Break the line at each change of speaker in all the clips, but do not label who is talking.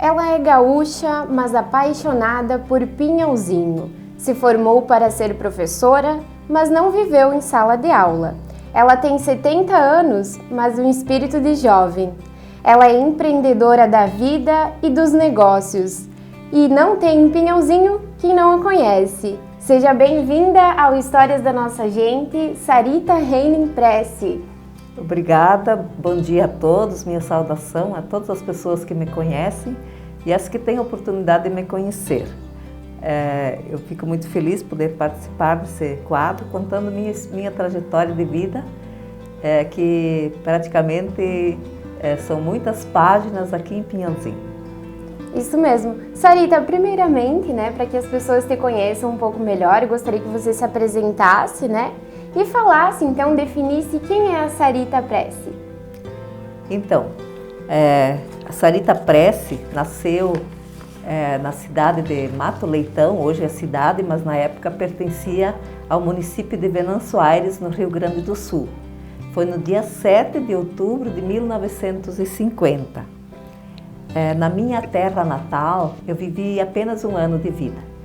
Ela é gaúcha, mas apaixonada por Pinhalzinho. Se formou para ser professora, mas não viveu em sala de aula. Ela tem 70 anos, mas um espírito de jovem. Ela é empreendedora da vida e dos negócios. E não tem Pinhalzinho quem não a conhece. Seja bem-vinda ao Histórias da Nossa Gente, Sarita Heinen Prece.
Obrigada, bom dia a todos, minha saudação a todas as pessoas que me conhecem e as que têm a oportunidade de me conhecer. Eu fico muito feliz de poder participar desse quadro, contando minha trajetória de vida, que praticamente são muitas páginas aqui em Pinhalzinho.
Isso mesmo. Sarita, primeiramente, para que as pessoas te conheçam um pouco melhor, eu gostaria que você se apresentasse, e falasse, então, definisse quem é a Sarita Prece.
Então, a Sarita Prece nasceu na cidade de Mato Leitão, hoje é cidade, mas na época pertencia ao município de Venâncio Aires, no Rio Grande do Sul. Foi no dia 7 de outubro de 1950. Na minha terra natal, eu vivi apenas um ano de vida.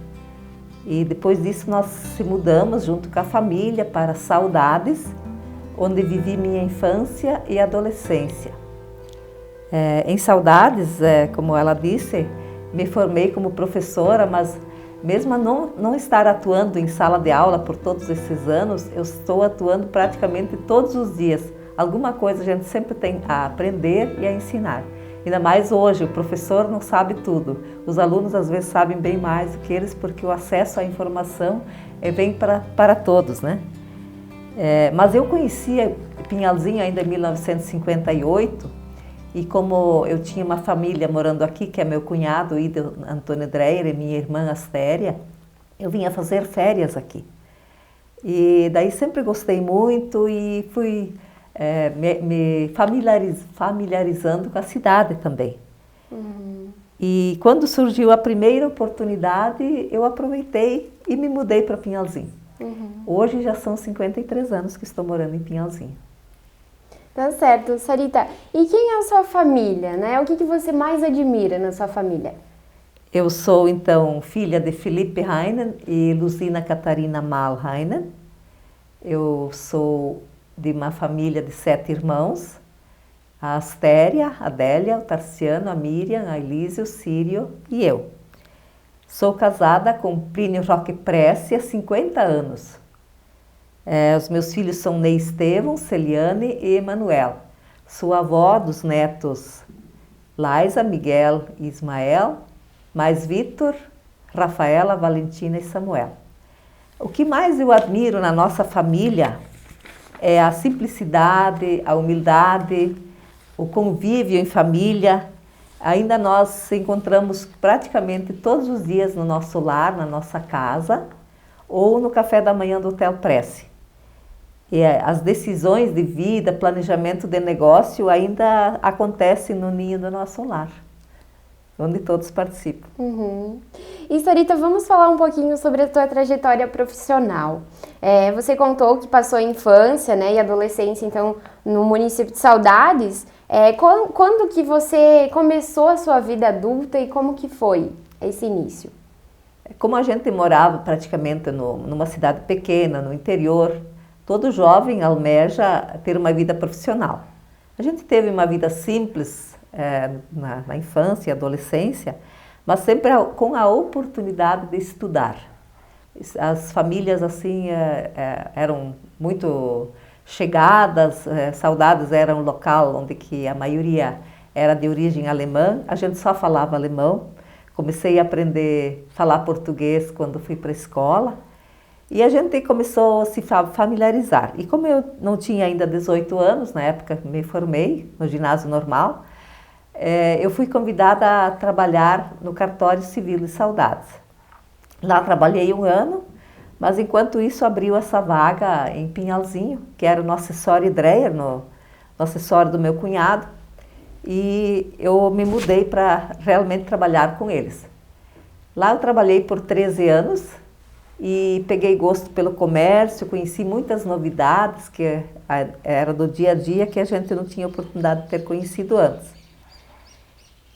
E depois disso nós se mudamos junto com a família para Saudades, onde vivi minha infância e adolescência. Em Saudades, como ela disse, me formei como professora, mas mesmo a não estar atuando em sala de aula por todos esses anos, eu estou atuando praticamente todos os dias. Alguma coisa a gente sempre tem a aprender e a ensinar. Ainda mais hoje, o professor não sabe tudo. Os alunos às vezes sabem bem mais do que eles, porque o acesso à informação vem para todos, mas eu conhecia Pinhalzinho ainda em 1958, e como eu tinha uma família morando aqui, que é meu cunhado, Ido Antônio Dreyer, e minha irmã Astéria, eu vinha fazer férias aqui. E daí sempre gostei muito e fui me familiarizando com a cidade também. E quando surgiu a primeira oportunidade, eu aproveitei e me mudei para Pinhalzinho. Hoje já são 53 anos que estou morando em Pinhalzinho.
Tá certo, Sarita. E quem é a sua família, O que você mais admira na sua família?
Eu sou, então, filha de Felipe Heinen e Luzina Catarina Mal Heinen. Eu sou de uma família de 7 irmãos, a Astéria, a Adélia, o Tarciano, a Miriam, a Elise, o Sírio e eu. Sou casada com Plínio Roque Prece há 50 anos. Os meus filhos são Ney Estevão, Celiane e Emanuel. Sou avó dos netos Laisa, Miguel e Ismael, mais Vitor, Rafaela, Valentina e Samuel. O que mais eu admiro na nossa família é a simplicidade, a humildade, o convívio em família. Ainda nós se encontramos praticamente todos os dias no nosso lar, na nossa casa, ou no café da manhã do Hotel Prece. E as decisões de vida, planejamento de negócio ainda acontecem no ninho do nosso lar, onde todos participam.
E Sarita, vamos falar um pouquinho sobre a tua trajetória profissional. Você contou que passou a infância, e adolescência, então, no município de Saudades. Quando que você começou a sua vida adulta e como que foi esse início?
Como a gente morava praticamente numa cidade pequena, no interior, todo jovem almeja ter uma vida profissional. A gente teve uma vida simples na infância e adolescência, mas sempre com a oportunidade de estudar. As famílias assim eram muito chegadas, Saudades era um local onde que a maioria era de origem alemã, a gente só falava alemão. Comecei a aprender a falar português quando fui para a escola e a gente começou a se familiarizar. E como eu não tinha ainda 18 anos, na época me formei no ginásio normal, eu fui convidada a trabalhar no cartório civil de Saudades. Lá trabalhei um ano, mas enquanto isso abriu essa vaga em Pinhalzinho, que era no acessório Dreyer, no acessório do meu cunhado, e eu me mudei para realmente trabalhar com eles. Lá eu trabalhei por 13 anos e peguei gosto pelo comércio, conheci muitas novidades que era do dia a dia que a gente não tinha oportunidade de ter conhecido antes.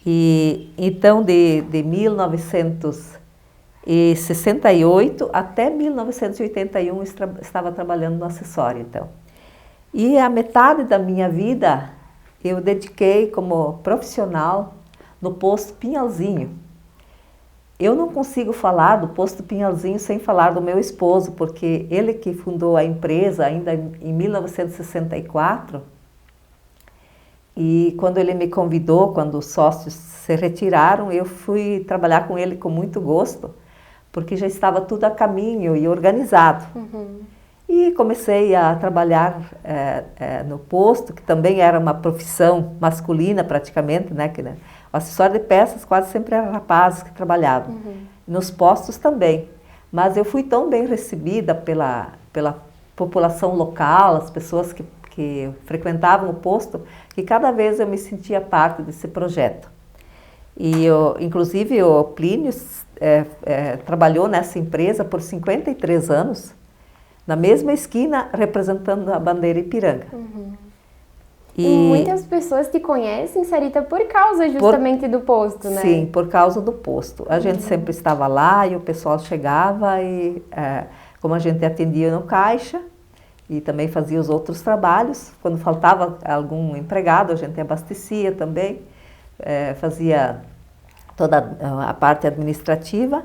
E então de 1968 até 1981 estava trabalhando no acessório, então. E a metade da minha vida eu dediquei como profissional no posto Pinhalzinho. Eu não consigo falar do posto Pinhalzinho sem falar do meu esposo, porque ele que fundou a empresa ainda em 1964, e quando ele me convidou, quando os sócios se retiraram, eu fui trabalhar com ele com muito gosto, porque já estava tudo a caminho e organizado. E comecei a trabalhar no posto, que também era uma profissão masculina praticamente, né? O acessório de peças quase sempre eram rapazes que trabalhavam. Nos postos também. Mas eu fui tão bem recebida pela população local, as pessoas que frequentavam o posto, que cada vez eu me sentia parte desse projeto. E inclusive o Plínio trabalhou nessa empresa por 53 anos, na mesma esquina, representando a bandeira Ipiranga.
E muitas pessoas te conhecem, Sarita, por causa justamente do posto, né?
Sim, por causa do posto. A gente sempre estava lá e o pessoal chegava e, como a gente atendia no caixa e também fazia os outros trabalhos, quando faltava algum empregado, a gente abastecia também, fazia toda a parte administrativa.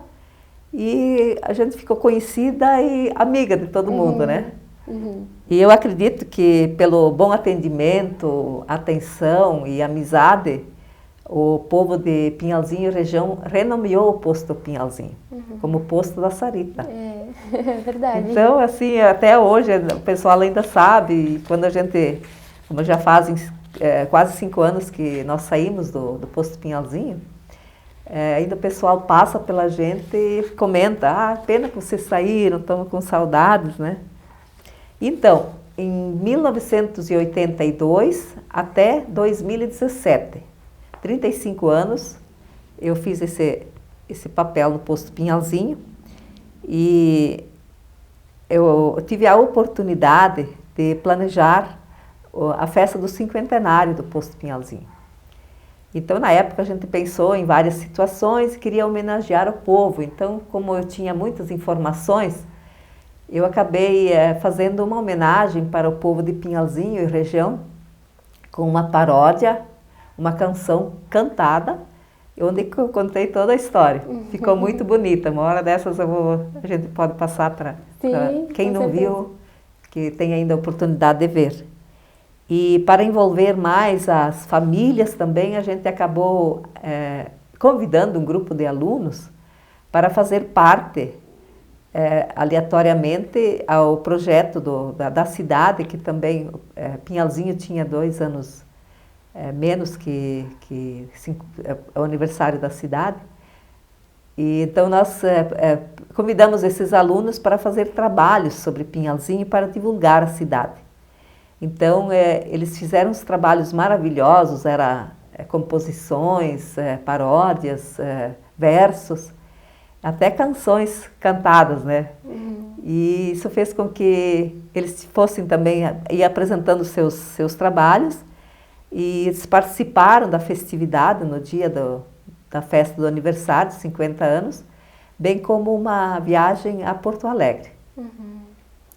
E a gente ficou conhecida e amiga de todo mundo, né? E eu acredito que pelo bom atendimento, atenção e amizade, o povo de Pinhalzinho e região renomeou o posto Pinhalzinho como posto da Sarita.
É verdade.
Então, assim, até hoje o pessoal ainda sabe, e quando a gente, como já fazem quase 5 anos que nós saímos do posto Pinhalzinho, ainda o pessoal passa pela gente e comenta, pena que vocês saíram, estamos com saudades, né? Então, em 1982 até 2017, 35 anos, eu fiz esse papel no posto Pinhalzinho e eu tive a oportunidade de planejar a festa do cinquentenário do posto Pinhalzinho. Então, na época, a gente pensou em várias situações e queria homenagear o povo. Então, como eu tinha muitas informações, eu acabei fazendo uma homenagem para o povo de Pinhalzinho e região, com uma paródia, uma canção cantada, onde eu contei toda a história. Ficou muito bonita. Uma hora dessas a gente pode passar para quem não viu, que tem ainda a oportunidade de ver. E para envolver mais as famílias também, a gente acabou convidando um grupo de alunos para fazer parte, aleatoriamente, ao projeto da cidade, que também Pinhalzinho tinha 2 anos menos que o aniversário da cidade. E então nós convidamos esses alunos para fazer trabalhos sobre Pinhalzinho para divulgar a cidade. Então, eles fizeram uns trabalhos maravilhosos, composições, paródias, versos, até canções cantadas, né? E isso fez com que eles fossem também ir apresentando seus trabalhos, e eles participaram da festividade no dia da festa do aniversário, de 50 anos, bem como uma viagem a Porto Alegre.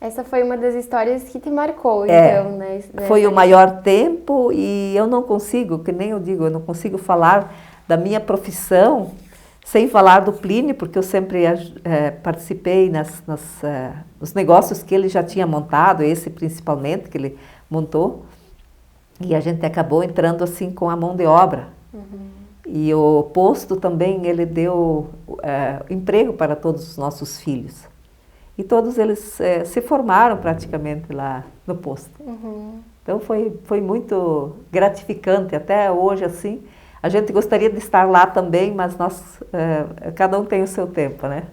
Essa foi uma das histórias que te marcou, então, né?
Foi o maior tempo e eu não consigo, que nem eu digo, eu não consigo falar da minha profissão sem falar do Plínio, porque eu sempre participei nos negócios que ele já tinha montado, esse principalmente, que ele montou, e a gente acabou entrando assim com a mão de obra. E o posto também, ele deu emprego para todos os nossos filhos. E todos eles se formaram praticamente lá no posto. Então foi muito gratificante, até hoje assim. A gente gostaria de estar lá também, mas cada um tem o seu tempo, né?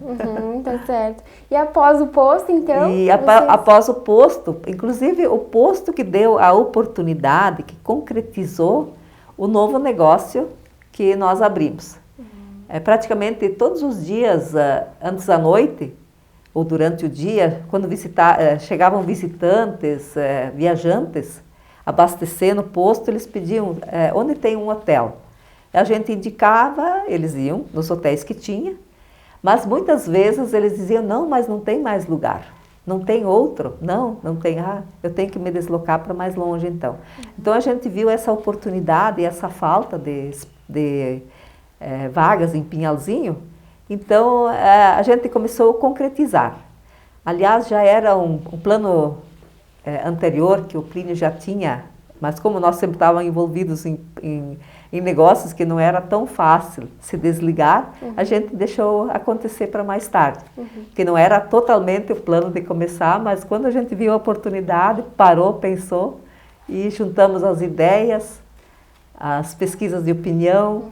Tá certo. E após o posto, então?
E após o posto, inclusive o posto que deu a oportunidade, que concretizou o novo negócio que nós abrimos. Praticamente todos os dias, antes da noite, ou durante o dia, quando chegavam visitantes, viajantes, abastecer no posto, eles pediam onde tem um hotel. A gente indicava, eles iam nos hotéis que tinha, mas muitas vezes eles diziam, não, mas não tem mais lugar. Não tem outro? Não tem. Eu tenho que me deslocar para mais longe então. Então a gente viu essa oportunidade e essa falta de vagas em Pinhalzinho, então a gente começou a concretizar. Aliás, já era um plano anterior que o Plínio já tinha, mas como nós sempre estávamos envolvidos em negócios que não era tão fácil se desligar, a gente deixou acontecer para mais tarde. Que não era totalmente o plano de começar, mas quando a gente viu a oportunidade, parou, pensou e juntamos as ideias, as pesquisas de opinião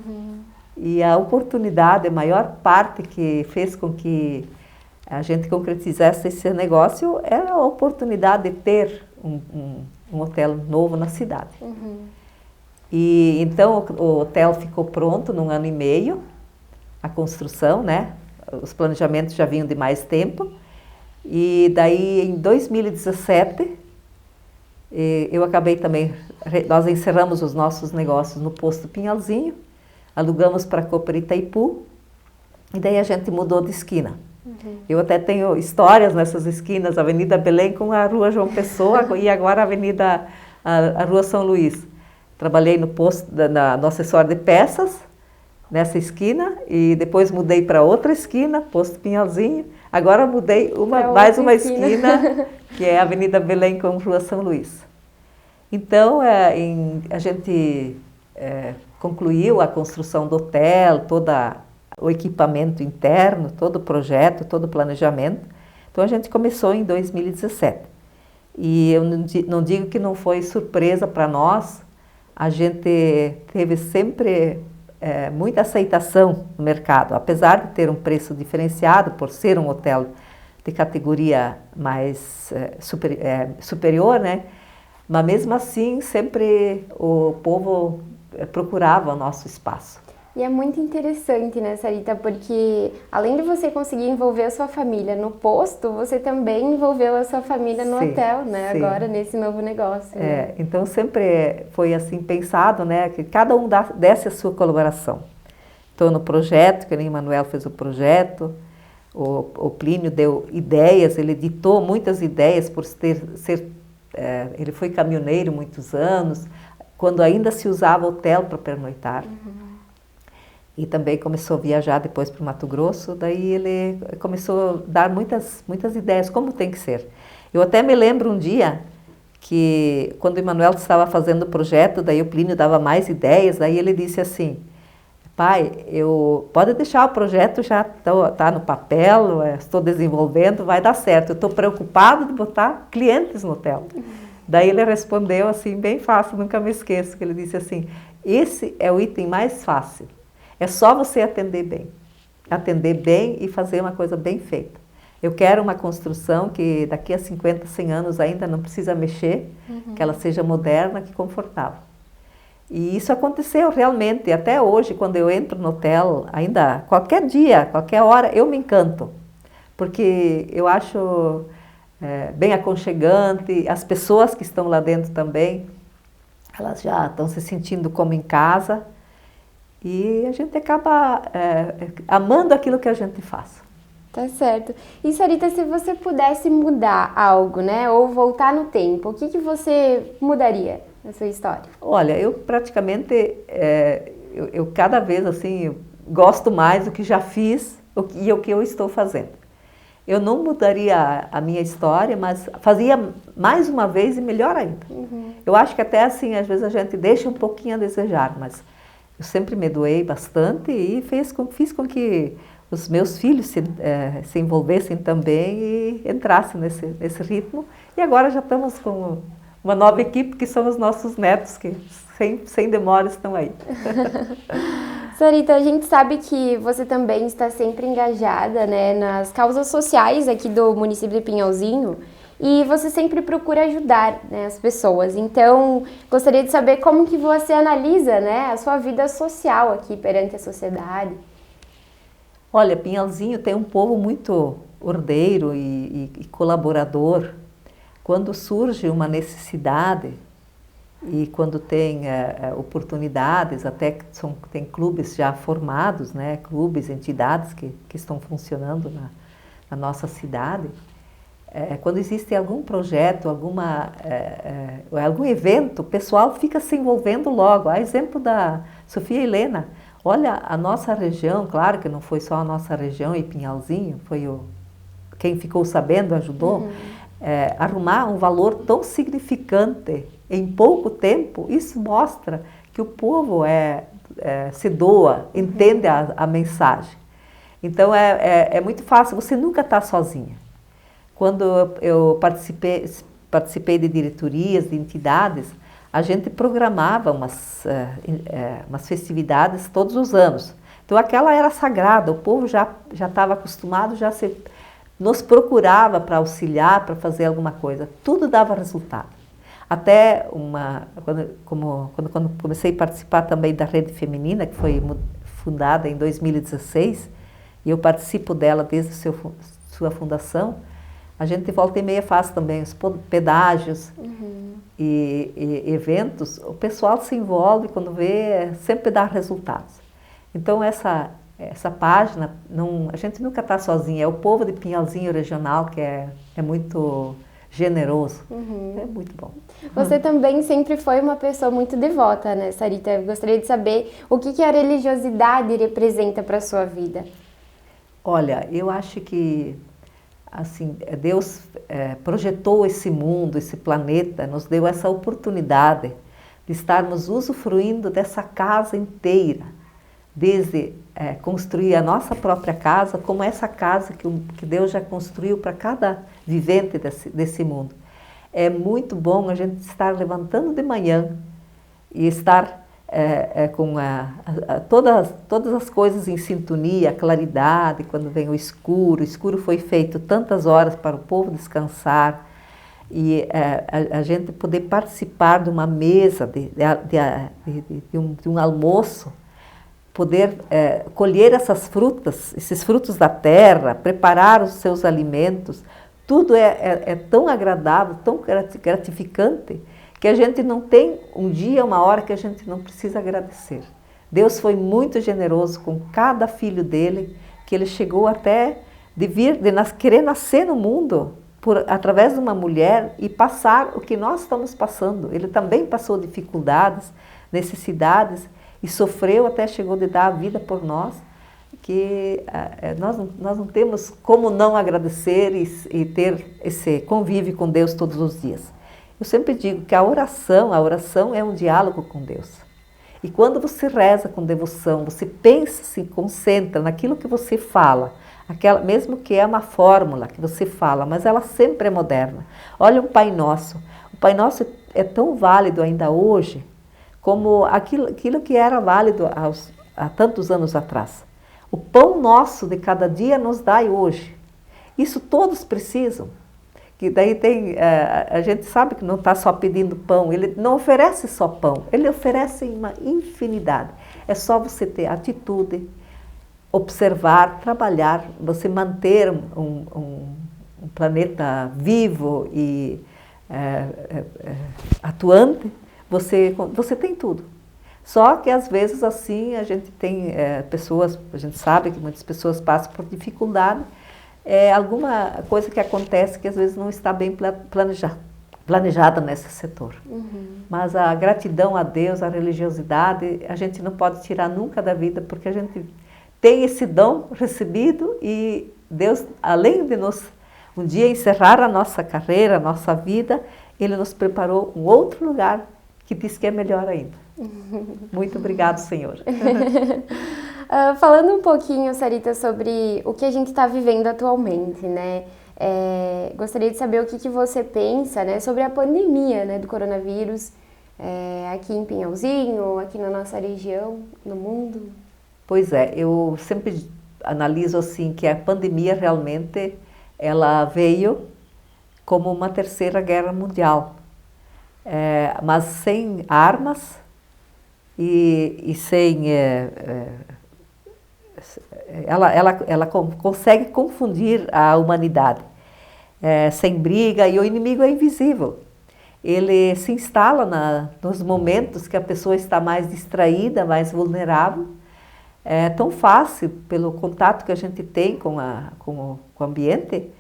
e a oportunidade, a maior parte que fez com que a gente concretizasse esse negócio era a oportunidade de ter um hotel novo na cidade. E então o hotel ficou pronto num ano e meio, a construção, né? Os planejamentos já vinham de mais tempo. E daí em 2017, eu acabei também, nós encerramos os nossos negócios no posto Pinhalzinho, alugamos para a Cooper Itaipu, e daí a gente mudou de esquina. Eu até tenho histórias nessas esquinas, a Avenida Belém com a Rua João Pessoa e agora a Rua São Luís. Trabalhei no posto, no acessório de peças, nessa esquina, e depois mudei para outra esquina, posto Pinhalzinho. Agora mudei mais uma esquina, que é a Avenida Belém com Rua São Luís. Então, a gente concluiu a construção do hotel, todo o equipamento interno, todo o projeto, todo o planejamento. Então, a gente começou em 2017. E eu não digo que não foi surpresa para nós. A gente teve sempre muita aceitação no mercado, apesar de ter um preço diferenciado por ser um hotel de categoria mais superior, né? Mas mesmo assim sempre o povo procurava o nosso espaço.
E é muito interessante, né, Sarita, porque além de você conseguir envolver a sua família no posto, você também envolveu a sua família no hotel, né, agora nesse novo negócio. Né?
Então sempre foi assim pensado, né, que cada um desse a sua colaboração. Então no projeto, que nem o Manuel fez o projeto, o Plínio deu ideias, ele ditou muitas ideias por ele foi caminhoneiro muitos anos, quando ainda se usava hotel para pernoitar. E também começou a viajar depois para o Mato Grosso, daí ele começou a dar muitas ideias, como tem que ser. Eu até me lembro um dia que, quando o Emanuel estava fazendo o projeto, daí o Plínio dava mais ideias, daí ele disse assim, pai, pode deixar o projeto, já está no papel, estou desenvolvendo, vai dar certo, eu estou preocupado de botar clientes no hotel. Daí ele respondeu assim, bem fácil, nunca me esqueço, que ele disse assim, esse é o item mais fácil. É só você atender bem e fazer uma coisa bem feita. Eu quero uma construção que daqui a 50, 100 anos ainda não precisa mexer, que ela seja moderna e confortável. E isso aconteceu realmente, até hoje, quando eu entro no hotel, ainda qualquer dia, qualquer hora, eu me encanto. Porque eu acho bem aconchegante, as pessoas que estão lá dentro também, elas já estão se sentindo como em casa. E a gente acaba amando aquilo que a gente faz.
Tá certo. E Sarita, se você pudesse mudar algo, né, ou voltar no tempo, o que você mudaria na sua história?
Olha, eu praticamente, eu cada vez assim, eu gosto mais do que já fiz e o que eu estou fazendo. Eu não mudaria a minha história, mas fazia mais uma vez e melhor ainda. Eu acho que até assim, às vezes a gente deixa um pouquinho a desejar, mas eu sempre me doei bastante e fiz com que os meus filhos se envolvessem também e entrassem nesse ritmo. E agora já estamos com uma nova equipe, que são os nossos netos, que sem demora estão aí.
Sarita, a gente sabe que você também está sempre engajada, né, nas causas sociais aqui do município de Pinhalzinho. E você sempre procura ajudar, né, as pessoas. Então, gostaria de saber como que você analisa, né, a sua vida social aqui perante a sociedade.
Olha, Pinhalzinho tem um povo muito ordeiro e colaborador. Quando surge uma necessidade, E quando tem oportunidades, até que tem clubes já formados, né, clubes, entidades que estão funcionando na nossa cidade, quando existe algum projeto, algum evento, o pessoal fica se envolvendo logo. A exemplo da Sofia Helena, olha, a nossa região, claro que não foi só a nossa região e Pinhalzinho, quem ficou sabendo ajudou, arrumar um valor tão significante em pouco tempo. Isso mostra que o povo se doa, entende a mensagem. Então é muito fácil, você nunca está sozinha. Quando eu participei de diretorias, de entidades, a gente programava umas festividades todos os anos. Então aquela era sagrada, o povo já estava acostumado, nos procurava para auxiliar, para fazer alguma coisa. Tudo dava resultado. Até quando comecei a participar também da Rede Feminina, que foi fundada em 2016, e eu participo dela desde sua fundação, a gente volta e meia faz também os pedágios e eventos. O pessoal se envolve, quando vê, sempre dá resultados. Então essa página, a gente nunca está sozinha, é o povo de Pinhalzinho Regional que é muito generoso, é muito bom.
Você também sempre foi uma pessoa muito devota, né, Sarita? Eu gostaria de saber o que a religiosidade representa para a sua vida.
Olha, eu acho que assim, Deus projetou esse mundo, esse planeta, nos deu essa oportunidade de estarmos usufruindo dessa casa inteira, desde construir a nossa própria casa, como essa casa que Deus já construiu para cada vivente desse mundo. É muito bom a gente estar levantando de manhã e estar com todas as coisas em sintonia, a claridade, quando vem o escuro foi feito tantas horas para o povo descansar, e a gente poder participar de uma mesa, de um almoço, poder colher esses frutos da terra, preparar os seus alimentos, tudo é tão agradável, tão gratificante, que a gente não tem um dia, uma hora que a gente não precisa agradecer. Deus foi muito generoso com cada filho dele, que ele chegou até de querer nascer no mundo através de uma mulher e passar o que nós estamos passando. Ele também passou dificuldades, necessidades e sofreu, até chegou de dar a vida por nós, que nós não temos como não agradecer e ter esse convívio com Deus todos os dias. Eu sempre digo que a oração é um diálogo com Deus. E quando você reza com devoção, você pensa, se concentra naquilo que você fala, mesmo que é uma fórmula que você fala, mas ela sempre é moderna. Olha o Pai Nosso. O Pai Nosso é tão válido ainda hoje como aquilo que era válido há tantos anos atrás. O pão nosso de cada dia nos dai hoje. Isso todos precisam. Que daí a gente sabe que não está só pedindo pão, ele não oferece só pão, ele oferece uma infinidade. É só você ter atitude, observar, trabalhar, você manter um planeta vivo e atuante, você tem tudo. Só que às vezes assim a gente tem a gente sabe que muitas pessoas passam por dificuldade, alguma coisa que acontece que às vezes não está bem planejada nesse setor. Mas a gratidão a Deus, a religiosidade, a gente não pode tirar nunca da vida, porque a gente tem esse dom recebido e Deus, além de um dia encerrar a nossa carreira, a nossa vida, Ele nos preparou um outro lugar que diz que é melhor ainda. Muito obrigado, Senhor.
Falando um pouquinho, Sarita, sobre o que a gente está vivendo atualmente, né? Gostaria de saber o que você pensa, né, sobre a pandemia, né, do coronavírus aqui em Pinhalzinho, aqui na nossa região, no mundo.
Pois é, eu sempre analiso assim que a pandemia realmente ela veio como uma terceira guerra mundial, mas sem armas e sem ela consegue confundir a humanidade, sem briga, e o inimigo é invisível. ele se instala nos momentos que a pessoa está mais distraída, mais vulnerável. É tão fácil, pelo contato que a gente tem com o ambiente,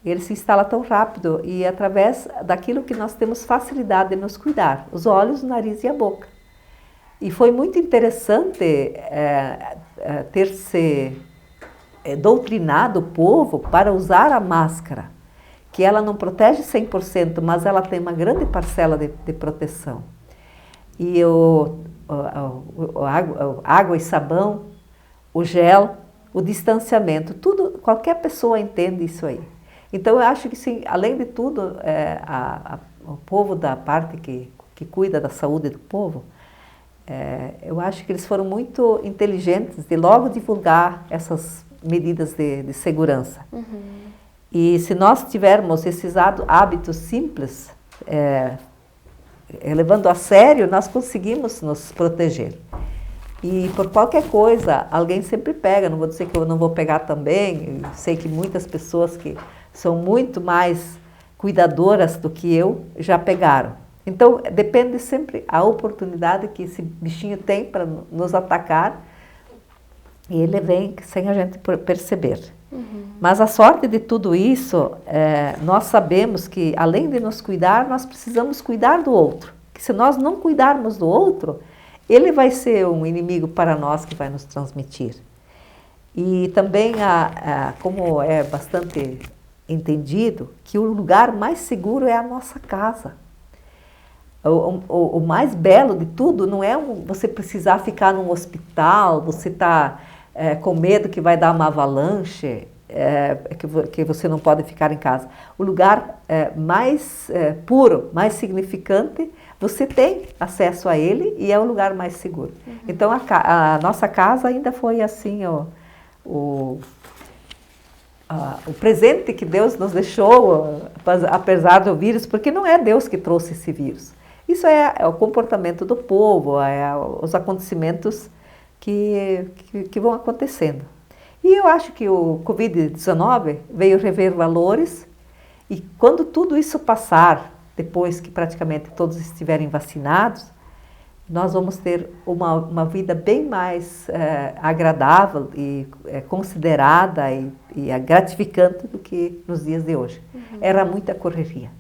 ele se instala tão rápido e através daquilo que nós temos facilidade de nos cuidar, os olhos, o nariz e a boca. E foi muito interessante ter-se doutrinado o povo para usar a máscara, que ela não protege 100%, mas ela tem uma grande parcela de proteção. E água e sabão, o gel, o distanciamento, tudo, qualquer pessoa entende isso aí. Então eu acho que sim, além de tudo, o povo da parte que cuida da saúde do povo, eu acho que eles foram muito inteligentes de logo divulgar essas medidas de segurança. Uhum. E se nós tivermos esses hábitos simples, levando a sério, nós conseguimos nos proteger. E por qualquer coisa, alguém sempre pega, não vou dizer que eu não vou pegar também, eu sei que muitas pessoas que são muito mais cuidadoras do que eu já pegaram. Então, depende sempre a oportunidade que esse bichinho tem para nos atacar e ele vem sem a gente perceber. Uhum. Mas a sorte de tudo isso, nós sabemos que além de nos cuidar, nós precisamos cuidar do outro. Que se nós não cuidarmos do outro, ele vai ser um inimigo para nós que vai nos transmitir. E também, como é bastante entendido, que o lugar mais seguro é a nossa casa. O mais belo de tudo não é você precisar ficar num hospital, você está com medo que vai dar uma avalanche, que você não pode ficar em casa. O lugar mais puro, mais significante, você tem acesso a ele e é o lugar mais seguro. Uhum. Então a nossa casa ainda foi assim, o presente que Deus nos deixou, apesar do vírus, porque não é Deus que trouxe esse vírus. Isso é o comportamento do povo, os acontecimentos que vão acontecendo. E eu acho que o Covid-19 veio rever valores e quando tudo isso passar, depois que praticamente todos estiverem vacinados, nós vamos ter uma vida bem mais agradável e considerada e gratificante do que nos dias de hoje. Uhum. Era muita correria.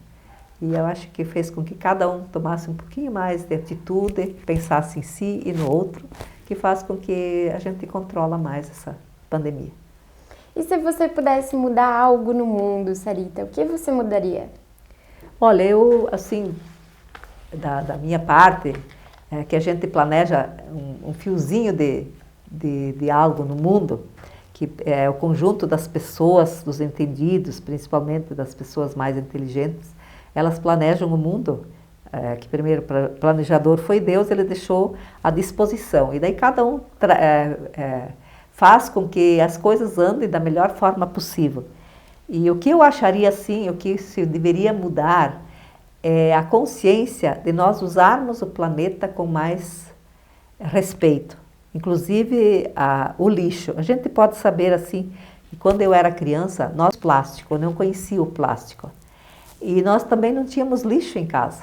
E eu acho que fez com que cada um tomasse um pouquinho mais de atitude, pensasse em si e no outro, que faz com que a gente controla mais essa pandemia.
E se você pudesse mudar algo no mundo, Sarita, o que você mudaria?
Olha, eu, assim, da minha parte, que a gente planeja um fiozinho de algo no mundo, que é o conjunto das pessoas, dos entendidos, principalmente das pessoas mais inteligentes, elas planejam o mundo, que primeiro planejador foi Deus, ele deixou à disposição. E daí cada um faz com que as coisas andem da melhor forma possível. E o que eu acharia assim, o que se deveria mudar, é a consciência de nós usarmos o planeta com mais respeito. Inclusive o lixo. A gente pode saber assim, que quando eu era criança, nós plástico, eu não conhecia o plástico. E nós também não tínhamos lixo em casa.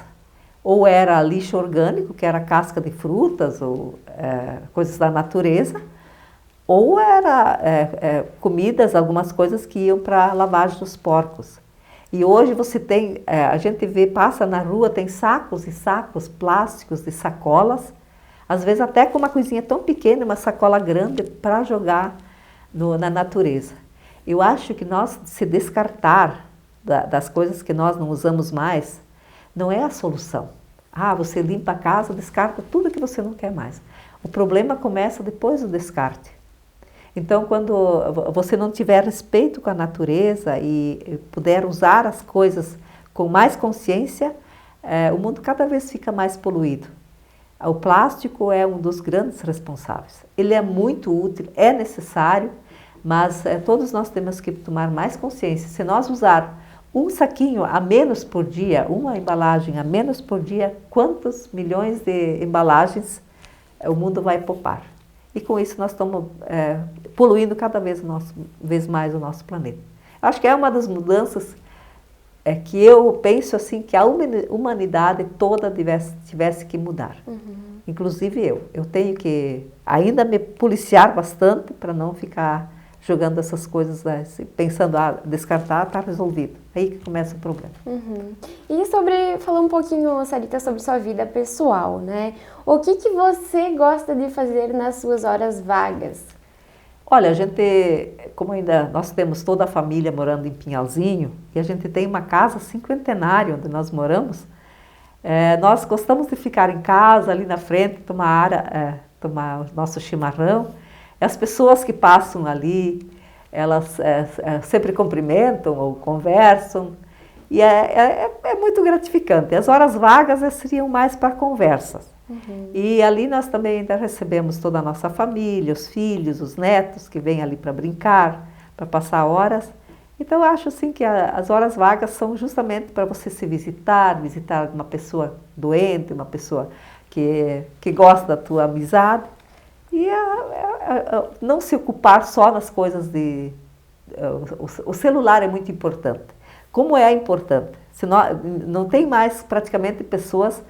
Ou era lixo orgânico, que era casca de frutas ou coisas da natureza, ou era comidas, algumas coisas que iam para a lavagem dos porcos. E hoje você tem, a gente passa na rua, tem sacos e sacos plásticos de sacolas, às vezes até com uma coisinha tão pequena, uma sacola grande para jogar na natureza. Eu acho que nós se descartar das coisas que nós não usamos mais, não é a solução. Você limpa a casa, descarta tudo que você não quer mais. O problema começa depois do descarte. Então, quando você não tiver respeito com a natureza e puder usar as coisas com mais consciência, o mundo cada vez fica mais poluído. O plástico é um dos grandes responsáveis. Ele é muito útil, é necessário, mas todos nós temos que tomar mais consciência. Se nós usar um saquinho a menos por dia, uma embalagem a menos por dia, quantos milhões de embalagens o mundo vai poupar? E com isso nós estamos poluindo cada vez mais o nosso planeta. Acho que é uma das mudanças é que eu penso assim que a humanidade toda tivesse que mudar. Inclusive eu. Eu tenho que ainda me policiar bastante para não ficar jogando essas coisas, pensando, descartar, está resolvido. Aí que começa o problema.
E falar um pouquinho, Sarita, sobre sua vida pessoal, né? O que você gosta de fazer nas suas horas vagas?
Olha, a gente, como ainda nós temos toda a família morando em Pinhalzinho, e a gente tem uma casa cinquentenária onde nós moramos, nós gostamos de ficar em casa, ali na frente, tomar o nosso chimarrão. E as pessoas que passam ali, elas sempre cumprimentam ou conversam, e é muito gratificante. As horas vagas seriam mais para conversas. E ali nós também ainda recebemos toda a nossa família, os filhos, os netos que vêm ali para brincar, para passar horas. Então eu acho assim que as horas vagas são justamente para você se visitar uma pessoa doente, uma pessoa que gosta da tua amizade. E não se ocupar só nas coisas o celular é muito importante. Como é importante? Não tem mais praticamente pessoas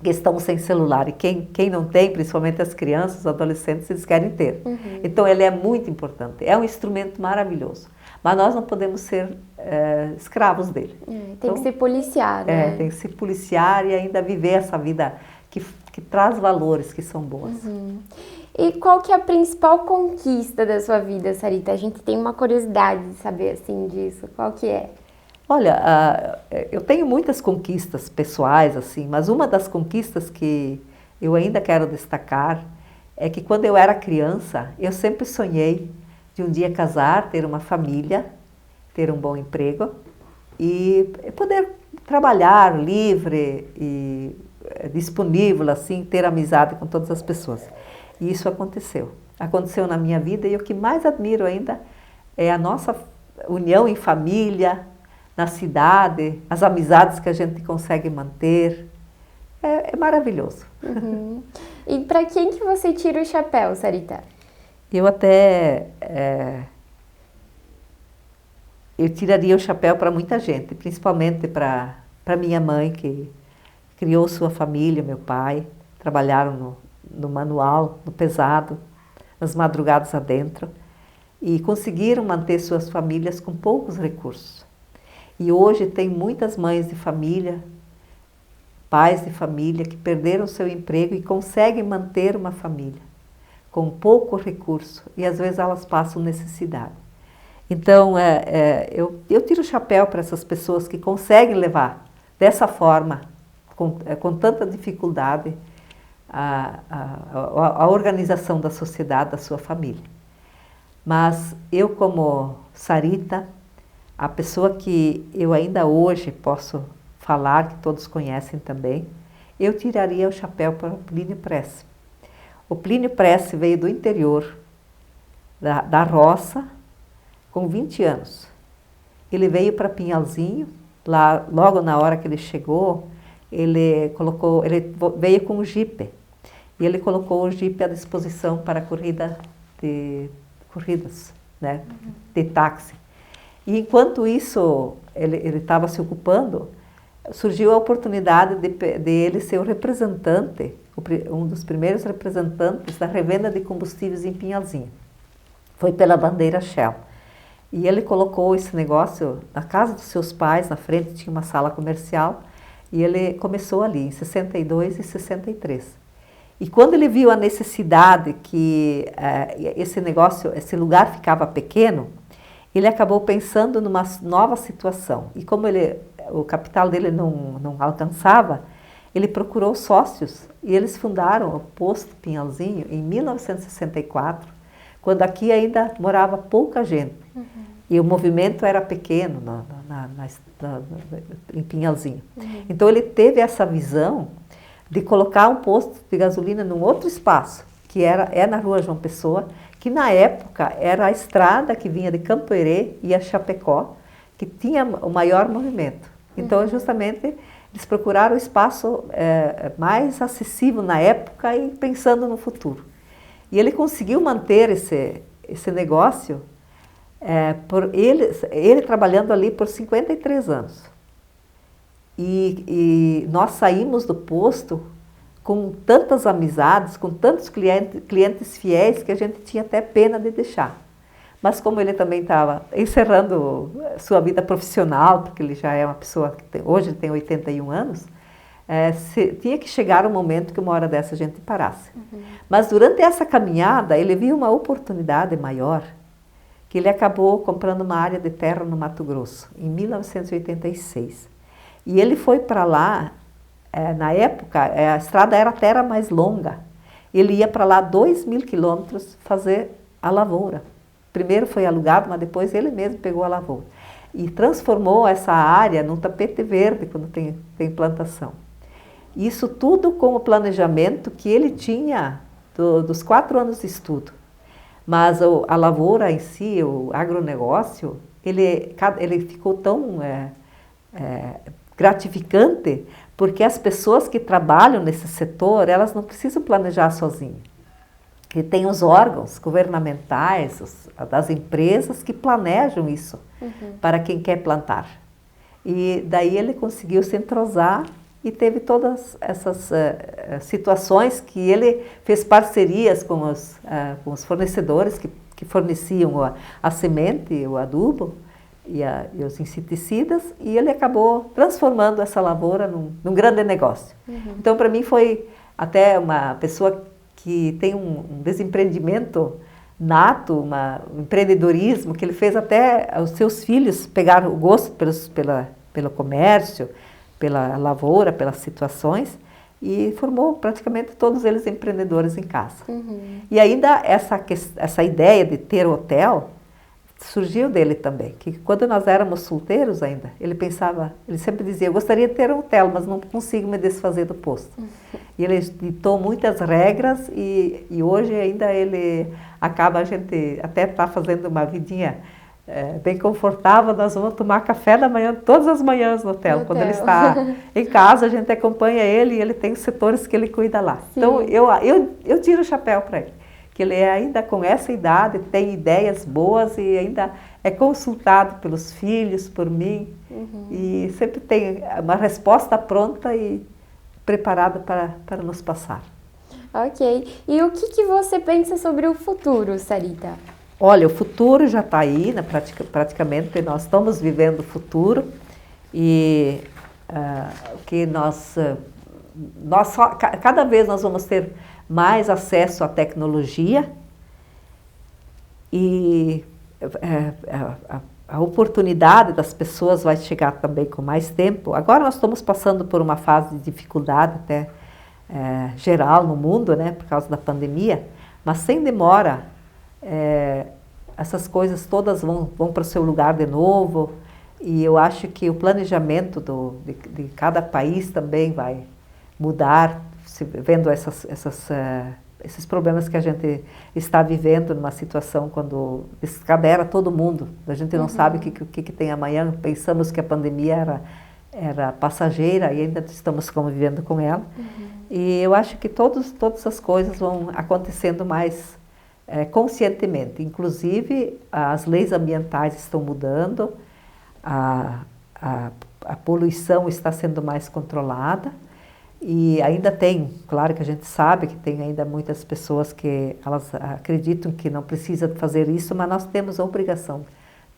que estão sem celular. E quem não tem, principalmente as crianças, os adolescentes, eles querem ter. Então ele é muito importante. É um instrumento maravilhoso. Mas nós não podemos ser escravos dele.
Tem que se policiar, né?
Tem que se policiar e ainda viver essa vida que traz valores que são boas.
E qual que é a principal conquista da sua vida, Sarita? A gente tem uma curiosidade de saber assim disso. Qual que é?
Olha, eu tenho muitas conquistas pessoais, assim, mas uma das conquistas que eu ainda quero destacar é que quando eu era criança, eu sempre sonhei de um dia casar, ter uma família, ter um bom emprego e poder trabalhar livre e disponível, assim, ter amizade com todas as pessoas. E isso aconteceu. Aconteceu na minha vida e o que mais admiro ainda é a nossa união em família, na cidade, as amizades que a gente consegue manter. É maravilhoso.
E para quem que você tira o chapéu, Sarita?
Eu tiraria o chapéu para muita gente, principalmente para minha mãe, que criou sua família, meu pai, trabalharam no manual, no pesado, nas madrugadas adentro, e conseguiram manter suas famílias com poucos recursos. E hoje tem muitas mães de família, pais de família que perderam seu emprego e conseguem manter uma família com pouco recurso e às vezes elas passam necessidade. Então eu tiro o chapéu para essas pessoas que conseguem levar dessa forma, com tanta dificuldade, a organização da sociedade, da sua família. Mas eu, como Sarita, a pessoa que eu ainda hoje posso falar, que todos conhecem também, eu tiraria o chapéu para o Plínio Prece. O Plínio Prece veio do interior, da roça, com 20 anos. Ele veio para Pinhalzinho, lá, logo na hora que ele chegou, ele veio com o jipe, e ele colocou o jipe à disposição para corridas, né, de táxi. E enquanto isso ele estava se ocupando, surgiu a oportunidade de ele ser o representante, um dos primeiros representantes da revenda de combustíveis em Pinhalzinho. Foi pela bandeira Shell. E ele colocou esse negócio na casa dos seus pais, na frente tinha uma sala comercial, e ele começou ali, em 62 e 63. E quando ele viu a necessidade que esse lugar ficava pequeno, ele acabou pensando numa nova situação. E como o capital dele não alcançava, ele procurou sócios e eles fundaram o Posto Pinhalzinho em 1964, quando aqui ainda morava pouca gente. E o movimento era pequeno em Pinhalzinho. Então ele teve essa visão de colocar um posto de gasolina num outro espaço, que é na rua João Pessoa, que na época era a estrada que vinha de Campo Herê e a Chapecó, que tinha o maior movimento. Então, justamente, eles procuraram o espaço mais acessível na época e pensando no futuro. E ele conseguiu manter esse negócio ele trabalhando ali por 53 anos. E nós saímos do posto com tantas amizades, com tantos clientes fiéis que a gente tinha até pena de deixar. Mas como ele também estava encerrando sua vida profissional, porque ele já é uma pessoa que hoje ele tem 81 anos, tinha que chegar um momento que uma hora dessa a gente parasse. Mas durante essa caminhada ele viu uma oportunidade maior, que ele acabou comprando uma área de terra no Mato Grosso, em 1986. E ele foi para lá, na época a estrada era até mais longa, ele ia para lá 2.000 quilômetros fazer a lavoura. Primeiro foi alugado, mas depois ele mesmo pegou a lavoura. E transformou essa área num tapete verde quando tem plantação. Isso tudo com o planejamento que ele tinha dos 4 anos de estudo. Mas a lavoura em si, o agronegócio, ele ficou tão gratificante, porque as pessoas que trabalham nesse setor, elas não precisam planejar sozinhas. E tem os órgãos governamentais, das empresas que planejam isso para quem quer plantar. E daí ele conseguiu se entrosar e teve todas essas situações que ele fez parcerias com os fornecedores que forneciam a semente, o adubo e os inseticidas, e ele acabou transformando essa lavoura num grande negócio. Então, para mim, foi até uma pessoa que tem um desempreendimento nato, um empreendedorismo, que ele fez até os seus filhos pegar o gosto pelo comércio, pela lavoura, pelas situações, e formou praticamente todos eles empreendedores em casa. E ainda essa ideia de ter hotel surgiu dele também, que quando nós éramos solteiros ainda, ele sempre dizia, eu gostaria de ter um hotel, mas não consigo me desfazer do posto. E ele ditou muitas regras e hoje ainda a gente até está fazendo uma vidinha bem confortável, nós vamos tomar café da manhã, todas as manhãs no hotel. Quando ele está em casa, a gente acompanha ele e ele tem os setores que ele cuida lá. Sim. Então, eu tiro o chapéu para ele, que ele ainda com essa idade tem ideias boas e ainda é consultado pelos filhos, por mim, e sempre tem uma resposta pronta e preparada para nos passar.
Ok. E o que você pensa sobre o futuro, Sarita?
Olha, o futuro já está aí, né? Praticamente nós estamos vivendo o futuro e que cada vez nós vamos ter mais acesso à tecnologia e a oportunidade das pessoas vai chegar também com mais tempo. Agora nós estamos passando por uma fase de dificuldade até geral no mundo, né, por causa da pandemia, mas sem demora essas coisas todas vão para o seu lugar de novo, e eu acho que o planejamento de cada país também vai mudar, vendo esses problemas que a gente está vivendo numa situação quando descadera todo mundo, a gente não sabe o que tem amanhã, pensamos que a pandemia era passageira e ainda estamos convivendo com ela, e eu acho que todas as coisas vão acontecendo mais conscientemente, inclusive as leis ambientais estão mudando, a poluição está sendo mais controlada e ainda tem, claro que a gente sabe que tem ainda muitas pessoas que elas acreditam que não precisa fazer isso, mas nós temos a obrigação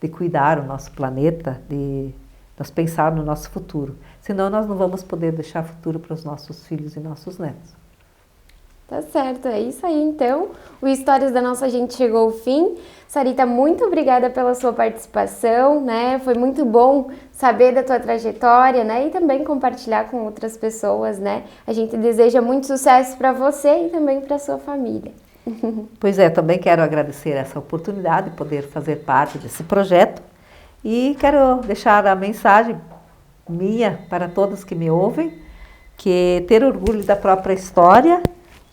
de cuidar do nosso planeta, de nós pensar no nosso futuro, senão nós não vamos poder deixar futuro para os nossos filhos e nossos netos.
Tá certo, é isso aí então. O Histórias da Nossa Gente chegou ao fim. Sarita, muito obrigada pela sua participação, né? Foi muito bom saber da tua trajetória, né? E também compartilhar com outras pessoas, né? A gente deseja muito sucesso para você e também para sua família.
Pois é, também quero agradecer essa oportunidade de poder fazer parte desse projeto e quero deixar a mensagem minha para todos que me ouvem, que ter orgulho da própria história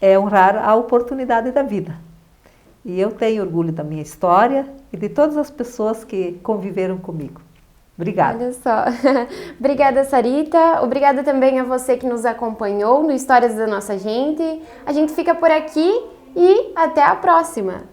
é honrar a oportunidade da vida. E eu tenho orgulho da minha história e de todas as pessoas que conviveram comigo. Obrigada.
Olha só. Obrigada, Sarita. Obrigada também a você que nos acompanhou no Histórias da Nossa Gente. A gente fica por aqui e até a próxima.